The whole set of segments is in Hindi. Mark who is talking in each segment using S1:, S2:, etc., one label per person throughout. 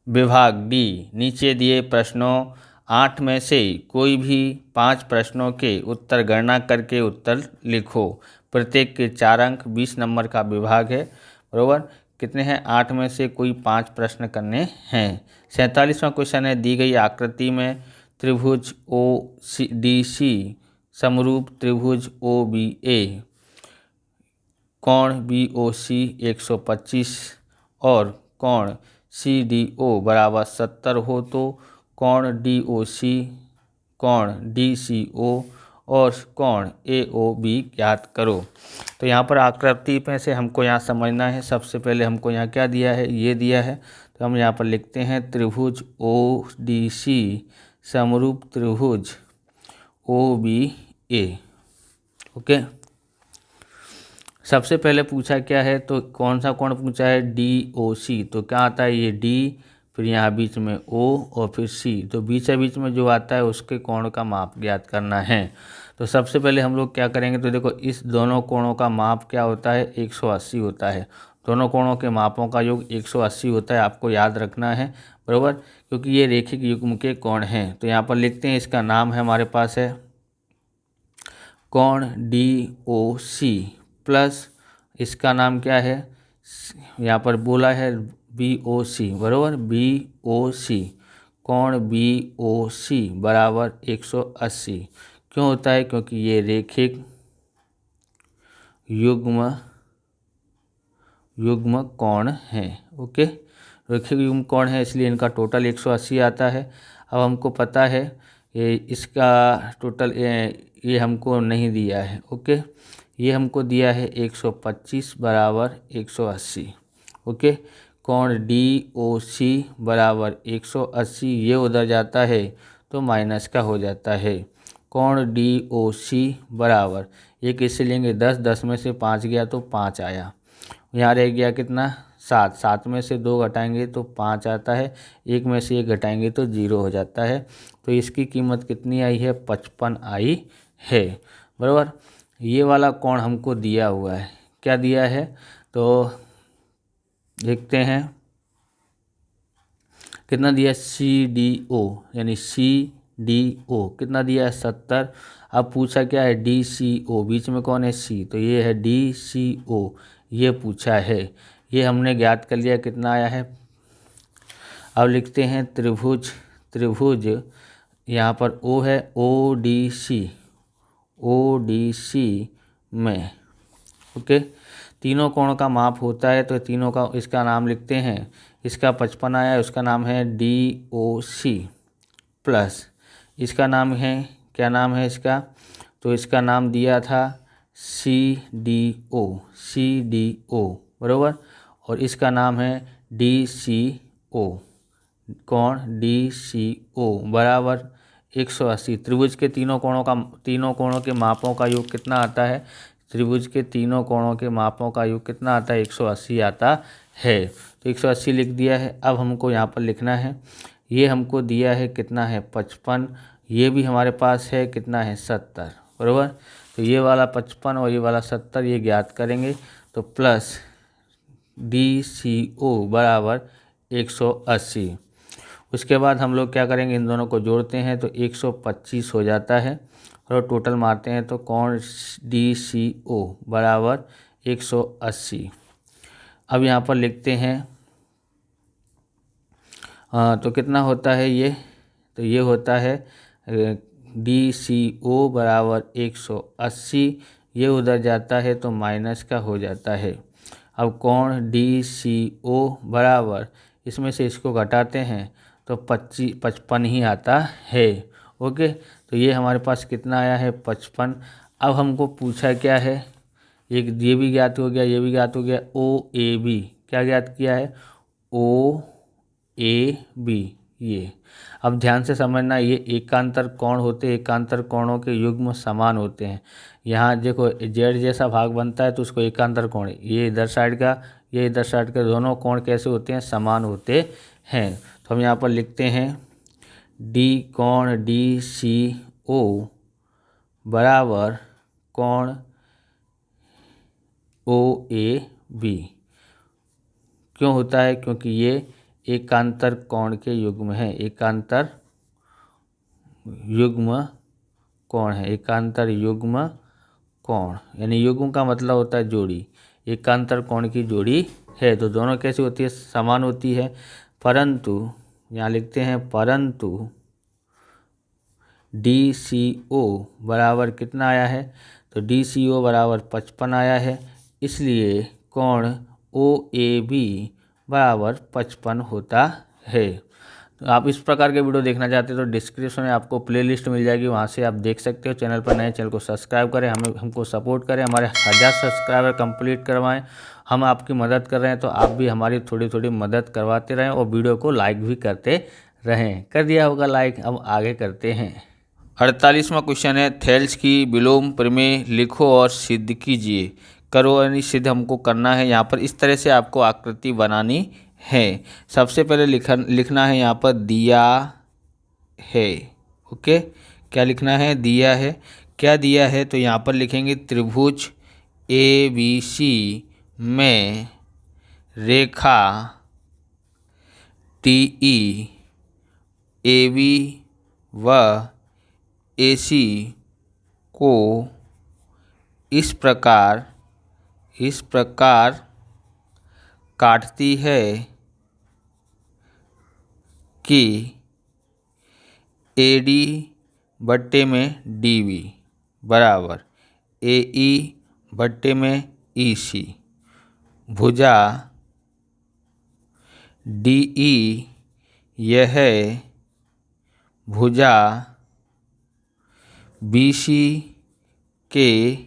S1: विभाग डी, नीचे दिए प्रश्नों 8 में से कोई भी 5 प्रश्नों के उत्तर गणना करके उत्तर लिखो। प्रत्येक के 4 अंक, 20 नंबर का विभाग है। बरोबर, कितने हैं? 8 में से कोई 5 प्रश्न करने हैं। 47वां क्वेश्चन है, दी गई आकृति में त्रिभुज ओ डी सी समरूप त्रिभुज ओ बी ए, कोण बी ओ सी 125 और कोण सी डी ओ बराबर 70 हो तो कोण डी ओ सी, कोण डी सी ओ और कोण ए ओ बी ज्ञात करो। तो यहाँ पर आकृति में से हमको यहाँ समझना है। सबसे पहले हमको यहाँ क्या दिया है? ये दिया है, तो हम यहाँ पर लिखते हैं त्रिभुज ओ डी सी समरूप त्रिभुज ओ बी ए। ओके, सबसे पहले पूछा क्या है? तो कौन सा कोण पूछा है? डी ओ सी। तो क्या आता है? ये डी, फिर यहाँ बीच में ओ और फिर सी। तो बीच में जो आता है उसके कोण का माप ज्ञात करना है। तो सबसे पहले हम लोग क्या करेंगे? तो देखो, इस दोनों कोणों का माप क्या होता है? 180 होता है। दोनों कोणों के मापों का योग 180 होता है, आपको याद रखना है। बराबर, क्योंकि ये रेखिक युग्म के कोण हैं। तो यहाँ पर लिखते हैं, इसका नाम है हमारे पास है कोण डी ओ सी प्लस इसका नाम क्या है? यहाँ पर बोला है बी ओ सी। बराबर, बी ओ सी, कोण बी ओ सी बराबर 180। क्यों होता है? क्योंकि ये रेखिक युग्म कोण है। ओके, रेखिक युग्म कोण है, इसलिए इनका टोटल 180 आता है। अब हमको पता है ये इसका टोटल ये हमको नहीं दिया है। ओके, ये हमको दिया है 125 बराबर 180। ओके, कोण डी ओ सी बराबर 180, ये उधर जाता है तो माइनस का हो जाता है। कोण डी ओ सी बराबर, ये किससे लेंगे? 10, 10 में से 5 गया तो 5 आया। यहाँ रह गया कितना? 7, 7 में से 2 घटाएंगे तो 5 आता है। 1 में से 1 घटाएंगे तो 0 हो जाता है। तो इसकी कीमत कितनी आई है? 55 आई है। बराबर, ये वाला कोण हमको दिया हुआ है। क्या दिया है? तो देखते हैं कितना दिया? सी डी ओ, यानी सी डी ओ कितना दिया है? 70। अब पूछा क्या है? डी सी ओ, बीच में कौन है? सी, तो ये है डी सी ओ, ये पूछा है। ये हमने ज्ञात कर लिया, कितना आया है। अब लिखते हैं त्रिभुज यहाँ पर ओ है, ओ डी सी में। ओके, तीनों कोणों का माप होता है, तो तीनों का इसका नाम लिखते हैं। इसका 55 आया, उसका नाम है डी ओ सी प्लस इसका नाम है, क्या नाम है इसका? तो इसका नाम दिया था सी डी ओ। बराबर, और इसका नाम है डी सी ओ, कोण डी सी ओ बराबर 180। त्रिभुज के तीनों कोणों के मापों का योग कितना आता है? त्रिभुज के तीनों कोणों के मापों का योग कितना आता है? 180 आता है। तो 180 लिख दिया है। अब हमको यहाँ पर लिखना है, ये हमको दिया है कितना है? 55। ये भी हमारे पास है कितना है? 70। बराबर, तो ये वाला 55 और ये वाला 70 ये ज्ञात करेंगे। तो प्लस डी सी ओ बराबर 180। उसके बाद हम लोग क्या करेंगे? इन दोनों को जोड़ते हैं तो 125 हो जाता है, और टोटल मारते हैं तो कोण डी सी ओ बराबर 180। अब यहाँ पर लिखते हैं तो कितना होता है ये? तो ये होता है डी सी ओ बराबर 180, ये उधर जाता है तो माइनस का हो जाता है। अब कोण डी सी ओ बराबर, इसमें से इसको घटाते हैं तो 55 ही आता है। ओके, तो ये हमारे पास कितना आया है? 55। अब हमको पूछा क्या है? एक ये भी ज्ञात हो गया, ये भी ज्ञात हो गया। ओ ए बी क्या ज्ञात किया है? ओ ए बी, ये। अब ध्यान से समझना, ये एकांतर कोण होते हैं, एकांतर कोणों के युग्म समान होते हैं। यहाँ देखो जेड जैसा भाग बनता है तो उसको एकांतर कोण, ये इधर साइड का, ये इधर साइड का, दोनों कोण कैसे होते हैं? समान होते हैं। तो हम यहाँ पर लिखते हैं डी कोण डी सी ओ बराबर कोण ओ ए बी। क्यों होता है? क्योंकि ये एकांतर कोण के युग्म हैं। एकांतर युग्म कोण है। एकांतर युग्म कोण यानी युग्म का मतलब होता है जोड़ी। एकांतर कोण की जोड़ी है तो दोनों कैसी होती है, समान होती है। परंतु यहाँ लिखते हैं परंतु DCO बराबर कितना आया है, तो DCO बराबर 55 आया है। इसलिए कोण OAB बराबर 55 होता है। तो आप इस प्रकार के वीडियो देखना चाहते हैं तो डिस्क्रिप्शन में आपको प्लेलिस्ट मिल जाएगी, वहाँ से आप देख सकते हो। चैनल पर नए चैनल को सब्सक्राइब करें, हमको सपोर्ट करें, हमारे 1000 सब्सक्राइबर कंप्लीट करवाएं। हम आपकी मदद कर रहे हैं तो आप भी हमारी थोड़ी थोड़ी मदद करवाते रहें और वीडियो को लाइक भी करते रहें। कर दिया होगा लाइक। अब आगे करते हैं। 48वां क्वेश्चन है, थेल्स की विलोम प्रमेय लिखो और सिद्ध कीजिए। करो यानी सिद्ध हमको करना है। यहाँ पर इस तरह से आपको आकृति बनानी है। सबसे पहले लिखना है यहाँ पर दिया है। ओके, क्या लिखना है, दिया है। क्या दिया है, तो यहाँ पर लिखेंगे त्रिभुज ABC में रेखा TE AB व AC को इस प्रकार काटती है कि AD बट्टे में DB बराबर AE बट्टे में EC। भुजा DE यह भुजा BC के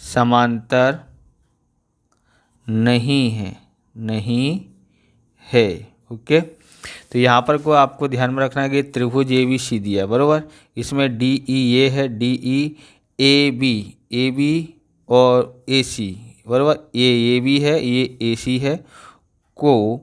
S1: समांतर नहीं है। ओके, तो यहाँ पर को आपको ध्यान में रखना है कि त्रिभुज ABC दिया बराबर, इसमें DE ये है, DE AB और AC बराबर, ये AB है, ये AC है, को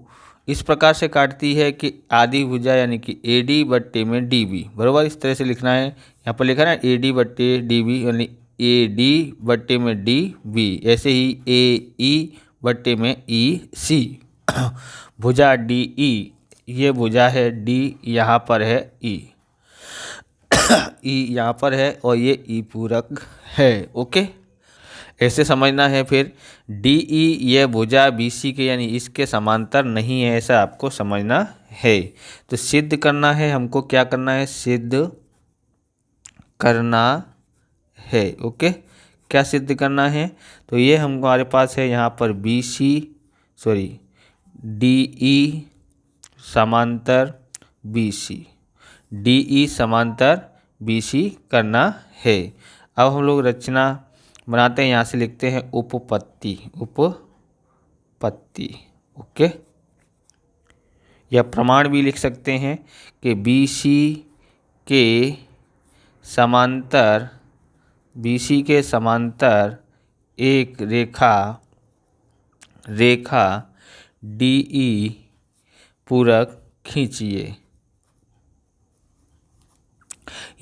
S1: इस प्रकार से काटती है कि आधी भुजा यानी कि AD बट्टे में DB बराबर। इस तरह से लिखना है। यहाँ पर लिखा है ना AD बट्टे DB यानी AD बट्टे में DB, ऐसे ही AE बट्टे में EC। भुजा DE ये भुजा है, D यहाँ पर है, E यहाँ पर है और ये E पूरक है। ओके, ऐसे समझना है। फिर DE यह भुजा BC के यानी इसके समांतर नहीं है, ऐसा आपको समझना है। तो सिद्ध करना है हमको, क्या करना है, सिद्ध करना है। ओके, क्या सिद्ध करना है, तो ये हमारे पास है यहाँ पर DE समांतर BC, DE समांतर BC करना है। अब हम लोग रचना बनाते हैं। यहाँ से लिखते हैं उपपत्ति। ओके, या प्रमाण भी लिख सकते हैं कि BC के समांतर एक रेखा DE पूरक खींचिए।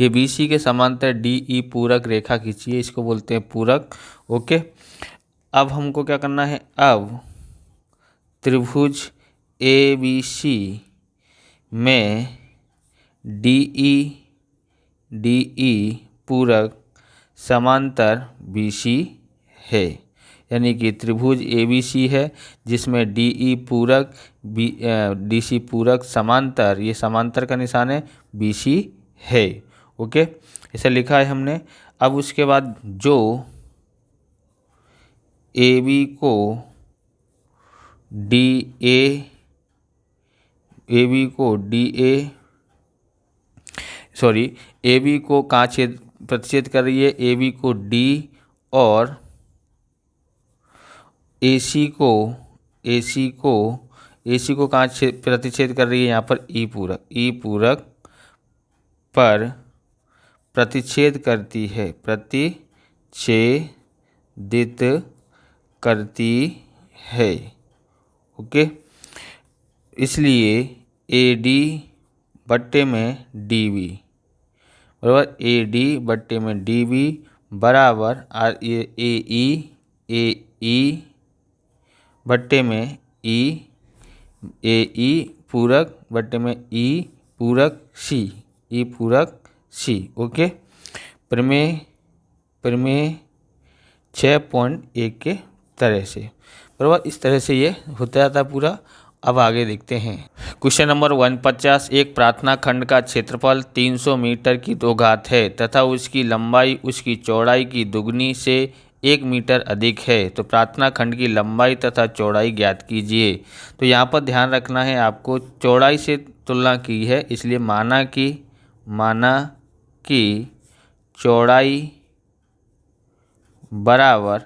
S1: ये BC के समांतर DE पूरक रेखा खींचिए, इसको बोलते हैं पूरक। ओके, अब हमको क्या करना है, अब त्रिभुज ABC में DE पूरक समांतर BC है। यानी कि त्रिभुज ABC है जिसमें DE पूरक DC पूरक समांतर, ये समांतर का निशान है, BC है। ओके, ऐसा लिखा है हमने। अब उसके बाद जो AB को AB को कहाँ प्रतिच्छेद कर रही है, AB को D और AC को कहाँ प्रतिच्छेद कर रही है, यहाँ पर E पूरक पर प्रतिच्छेद करती है, प्रतिच्छेदित करती है। ओके, इसलिए AD बट्टे में DB बराबर, AD बट्टे में DB बराबर AE बट्टे में ए ई पूरक बट्टे में ई पूरक सी, ई पूरक सी। ओके, प्रमेय प्रमेय 6.1 के तरह से, बराबर इस तरह से ये होता जाता पूरा। अब आगे देखते हैं क्वेश्चन नंबर 150। एक प्रार्थना खंड का क्षेत्रफल 300 मीटर की 2 घात है तथा उसकी लंबाई उसकी चौड़ाई की दुगनी से 1 मीटर अधिक है, तो प्रार्थना खंड की लंबाई तथा चौड़ाई ज्ञात कीजिए। तो यहाँ पर ध्यान रखना है आपको, चौड़ाई से तुलना की है, इसलिए माना कि चौड़ाई बराबर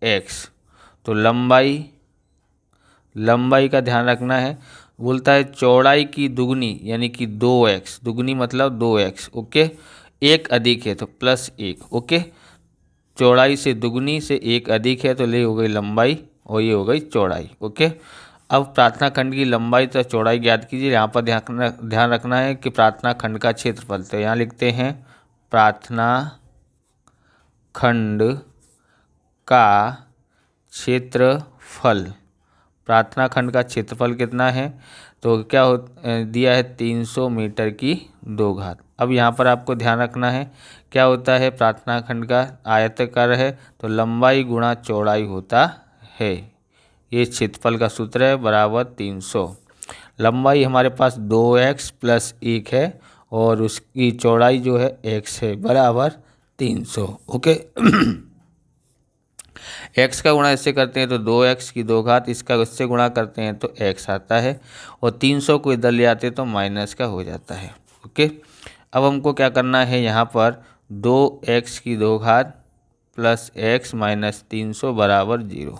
S1: x, तो लंबाई का ध्यान रखना है। बोलता है चौड़ाई की दुगनी यानी कि 2x, दुगनी मतलब 2x। ओके, 1 अधिक है तो +1। ओके, चौड़ाई से दुगनी से 1 अधिक है तो ये हो गई लंबाई और ये हो गई चौड़ाई। ओके, अब प्रार्थना खंड की लंबाई तथा चौड़ाई ज्ञात कीजिए। यहाँ पर ध्यान रखना है कि प्रार्थना खंड का क्षेत्रफल, तो यहाँ लिखते हैं प्रार्थना खंड का क्षेत्रफल। प्रार्थना खंड का क्षेत्रफल कितना है, तो क्या दिया है 300 मीटर की 2 घात। अब यहाँ पर आपको ध्यान रखना है क्या होता है, प्रार्थना खंड का आयताकार है तो लंबाई गुणा चौड़ाई होता है। ये क्षेत्रफल का सूत्र है बराबर 300। लंबाई हमारे पास 2x + 1 है और उसकी चौड़ाई जो है x है, बराबर 300। ओके, x का गुणा इससे करते हैं तो 2x की 2 घात, इसका इससे गुणा करते हैं तो x आता है और 300 को इधर ले आते तो माइनस का हो जाता है। ओके, अब हमको क्या करना है, यहाँ पर 2x की 2 घात + x - 300 बराबर 0।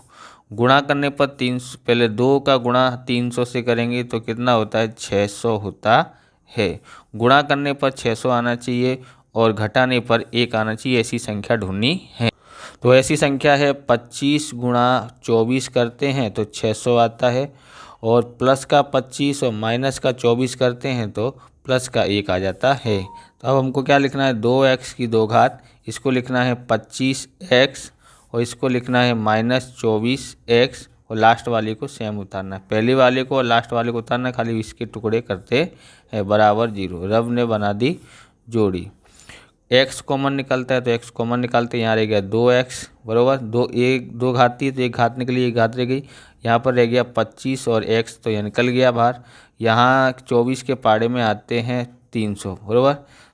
S1: गुणा करने पर 300, पहले 2 का गुणा 300 से करेंगे तो कितना होता है 600 होता है। गुणा करने पर 600 आना चाहिए और घटाने पर 1 आना चाहिए, ऐसी संख्या ढूंढनी है। तो ऐसी संख्या है 25 × 24 करते हैं तो 600 आता है और प्लस का 25 और माइनस का 24 करते हैं तो प्लस का 1 आ जाता है। तो अब हमको क्या लिखना है, 2x की 2 घात, इसको लिखना है 25x और इसको लिखना है -24x और लास्ट वाले को सेम उतारना है। पहले वाले को और लास्ट वाले को उतारना, खाली इसके टुकड़े करते हैं बराबर 0। रब ने बना दी जोड़ी। x कॉमन निकलता है तो x कॉमन निकालते हैं, यहाँ रह गया 2x बराबर 2 घात थी तो 1 घात निकली, 1 घात रह गई। यहाँ पर रह गया 25 और x तो यह निकल गया बाहर। यहाँ 24 के पाड़े में आते हैं 300 बराबर,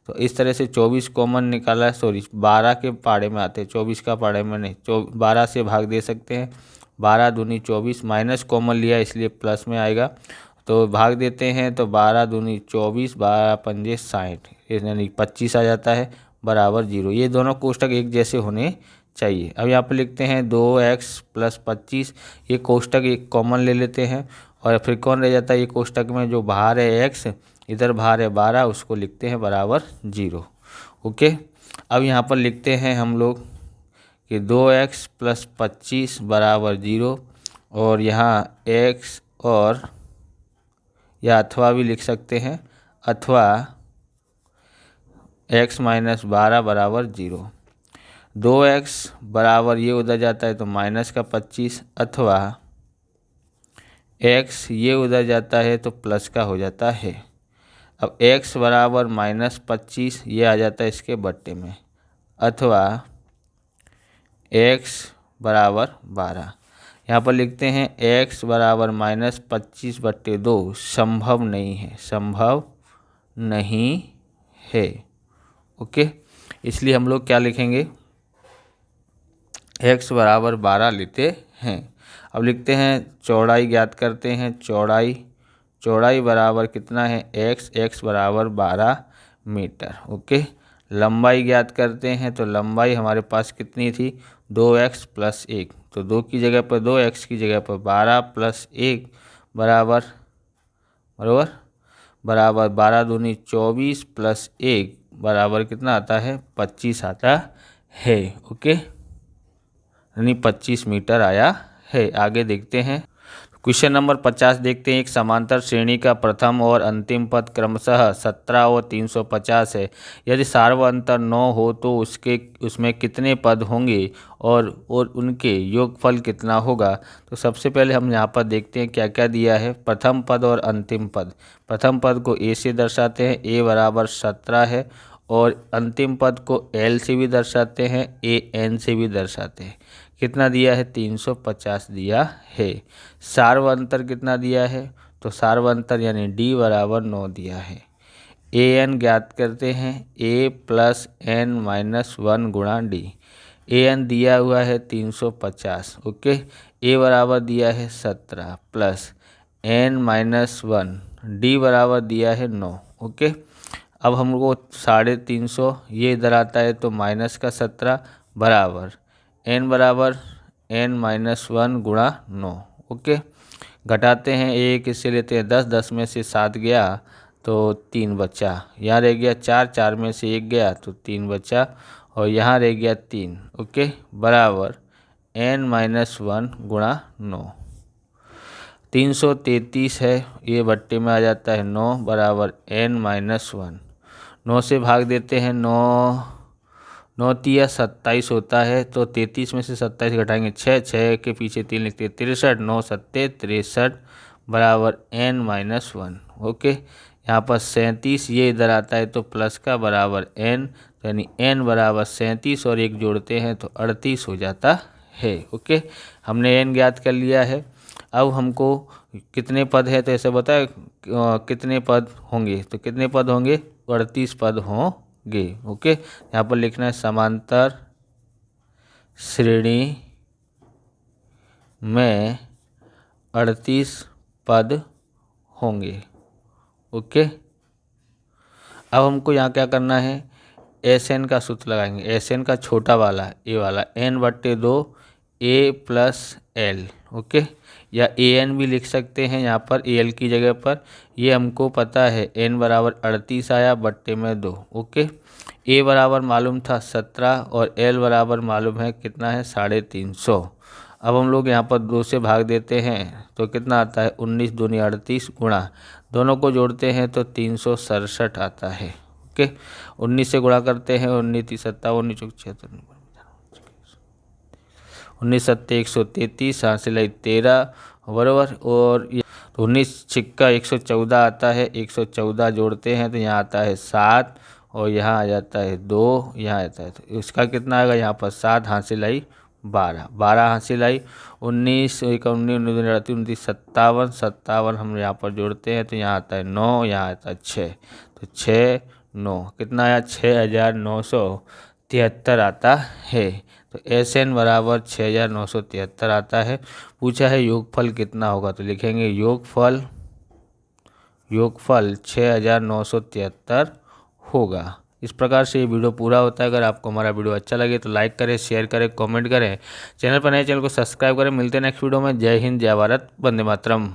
S1: तो इस तरह से 24 कॉमन निकाला, सॉरी 12 के पाड़े में आते हैं, 24 का पाड़े में नहीं, 12 से भाग दे सकते हैं। 12 दूनी 24, माइनस कॉमन लिया इसलिए प्लस में आएगा तो भाग देते हैं तो 12 दूनी 24, 12 पंजे 60, यानी 25 आ जाता है बराबर 0। ये दोनों कोष्टक एक जैसे होने चाहिए। अब यहाँ पर लिखते हैं 2x + 25, ये कोष्टक एक कॉमन ले लेते हैं और फिर कौन रह जाता है ये कोष्टक में, जो बाहर है x, इधर बाहर है 12, उसको लिखते हैं बराबर 0। ओके, अब यहाँ पर लिखते हैं हम लोग कि 2x + 25 बराबर 0 और यहाँ x और या अथवा भी लिख सकते हैं, अथवा x - 12 बराबर 0। 2x बराबर ये उधर जाता है तो माइनस का 25, अथवा x ये उधर जाता है तो प्लस का हो जाता है। अब x बराबर -25 ये आ जाता है इसके बट्टे में, अथवा x बराबर 12। यहाँ पर लिखते हैं x बराबर -25/2 संभव नहीं है, संभव नहीं है। ओके, इसलिए हम लोग क्या लिखेंगे, x बराबर 12 लेते हैं। अब लिखते हैं चौड़ाई ज्ञात करते हैं, चौड़ाई बराबर कितना है x बराबर 12 मीटर। ओके, लंबाई ज्ञात करते हैं तो लंबाई हमारे पास कितनी थी 2x + 1, तो 2 की जगह पर 2, x की जगह पर 12 + 1 बराबर 12 दूनी 24 + 1 बराबर कितना आता है 25 आता है। ओके, यानी 25 मीटर आया है। आगे देखते हैं क्वेश्चन नंबर 50 देखते हैं। एक समांतर श्रेणी का प्रथम और अंतिम पद क्रमशः 17 और 350 है। यदि सार्वअंतर 9 हो तो उसमें कितने पद होंगे और उनके योगफल कितना होगा। तो सबसे पहले हम यहाँ पर देखते हैं क्या क्या दिया है। प्रथम पद और अंतिम पद। प्रथम पद को ए से दर्शाते हैं, ए बराबर 17 है, और अंतिम पद को एल से भी दर्शाते हैं, ए एन से भी दर्शाते हैं। कितना दिया है, 350 दिया है। सार्वअंतर कितना दिया है, तो सार्वअंतर यानी डी बराबर 9 दिया है। ए एन ज्ञात करते हैं, ए प्लस एन माइनस 1 गुणा डी। ए एन दिया हुआ है 350, ओके। ए बराबर दिया है 17 प्लस एन माइनस 1, डी बराबर दिया है 9, ओके। अब हमको 350 ये इधर आता है तो माइनस का 17 बराबर एन बराबर एन माइनस 1 गुणा 9, ओके। घटाते हैं, एक इससे लेते हैं 10, 10 में से 7 गया तो 3 बचा। यहाँ रह गया 4, 4 में से 1 गया तो 3 बचा, और यहाँ रह गया 3, ओके, बराबर एन माइनस 1 गुणा 9। 333 है, ये बट्टे में आ जाता है 9 बराबर एन माइनस 1। 9 से भाग देते हैं, 9 तिया 27 होता है, तो 33 में से 27 घटाएंगे 6, 6 के पीछे 3 लिखते हैं 63, 9 सत्ते 63 बराबर एन माइनस 1, ओके। यहाँ पर 37 ये इधर आता है तो प्लस का बराबर एन, यानी एन बराबर 37 और 1 जोड़ते हैं तो 38 हो जाता है, ओके। हमने एन ज्ञात कर लिया है। अब हमको कितने पद है, तो ऐसे बताए कितने पद होंगे, तो कितने पद होंगे, 38 पद होंगे, ओके। यहाँ पर लिखना है समांतर श्रेणी में 38 पद होंगे, ओके। अब हमको यहाँ क्या करना है, एस एन का सूत्र लगाएंगे। एस एन का छोटा वाला ए वाला n/2 ए प्लस एल, ओके, या ए एन भी लिख सकते हैं यहाँ पर ए एल की जगह पर। ये हमको पता है n बराबर 38 आया बट्टे में 2, ओके। ए बराबर मालूम था 17 और एल बराबर मालूम है कितना है, 350। अब हम लोग यहाँ पर 2 से भाग देते हैं तो कितना आता है, 19 दूनी 38 गुणा, दोनों को जोड़ते हैं तो 367 आता है, ओके। 19 से गुणा करते हैं, 19 30 57 19 76 19 सत्ते 133, यहाँ से लाई 13 बराबर, और 19 छिक्का 114 आता है, 114 जोड़ते हैं तो यहाँ आता है 7, और यहाँ आ जाता है 2, यहाँ आता है, तो इसका कितना आएगा, यहाँ पर 7 हासिल आई 12, 12 हासिल आई 19 19 19 29 57 57 हम यहाँ पर जोड़ते हैं तो यहाँ आता है 9, यहाँ आता है 6, तो 6 9 कितना आया, 6973 आता है। तो एस एन बराबर 6973 आता है। पूछा है योगफल कितना होगा, तो लिखेंगे योगफल 6973 होगा। इस प्रकार से ये वीडियो पूरा होता है। अगर आपको हमारा वीडियो अच्छा लगे तो लाइक करें, शेयर करें, कमेंट करें। चैनल पर नए चैनल को सब्सक्राइब करें। मिलते हैं नेक्स्ट वीडियो में। जय हिंद, जय भारत, वंदे मातरम।